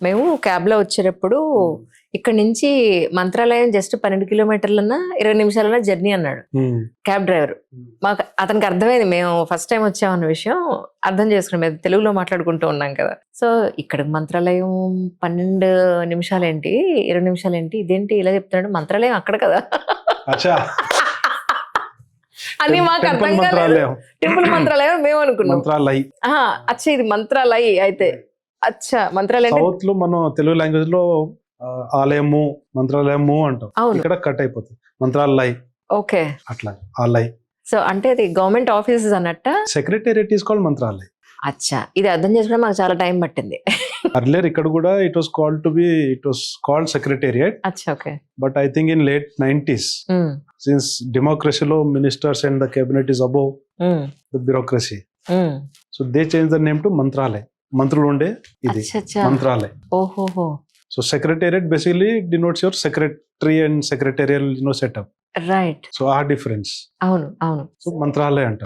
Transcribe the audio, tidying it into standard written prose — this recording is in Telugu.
మేము క్యాబ్ లో వచ్చేటప్పుడు ఇక్కడ నుంచి మంత్రాలయం జస్ట్ 12 కిలోమీటర్లన్నా 20 నిమిషాలన్నా జర్నీ అన్నాడు క్యాబ్ డ్రైవర్. మాకు అతనికి అర్థమైంది మేము ఫస్ట్ టైం వచ్చామన్న విషయం అర్థం చేసుకున్నాం. మేము తెలుగులో మాట్లాడుకుంటూ ఉన్నాం కదా. సో ఇక్కడ మంత్రాలయం 12 నిమిషాలేంటి 20 నిమిషాలేంటి ఇదేంటి ఇలా చెప్తున్నాడు, మంత్రాలయం అక్కడ కదా అని మాకు అర్థం కాలేదు. టెంపుల్ మంత్రాలయం మేము అనుకున్నాం. అచ్చా ఇది మంత్రాలయ అయితే. అచ్చా మంత్రాలయం సౌత్ లో మనం తెలుగు లాంగ్వేజ్ లో ఆలయము మంత్రాలయము అంటాం, ఇక్కడ కట్ అయిపోతుంది మంత్రాలయ. ఓకే అట్లా ఆలయ. సో అంటే అది గవర్నమెంట్ ఆఫీసెస్ అన్నట్ట. Secretariat is called Mantralaya. అచ్చా ఇది అర్థం చేసుకోవడం మాకు చాలా టైం పట్టింది. అర్లియర్ ఇక్కడ కూడా ఇట్ వాస్ కాల్డ్ సెక్రటేరియట్. అచ్చా okay. But I think in late 90s since డెమోక్రసీలో ministers and the cabinet is above the bureaucracy, so they change the name to Mantralaya. మంత్రులు ఉండే ఇది మంత్రాలయ. ఓహో. So secretariat basically denotes your secretary and secretarial setup. Right. So ఆ డిఫరెన్స్. అవును అవును. సో మంత్రాలయ అంటారు.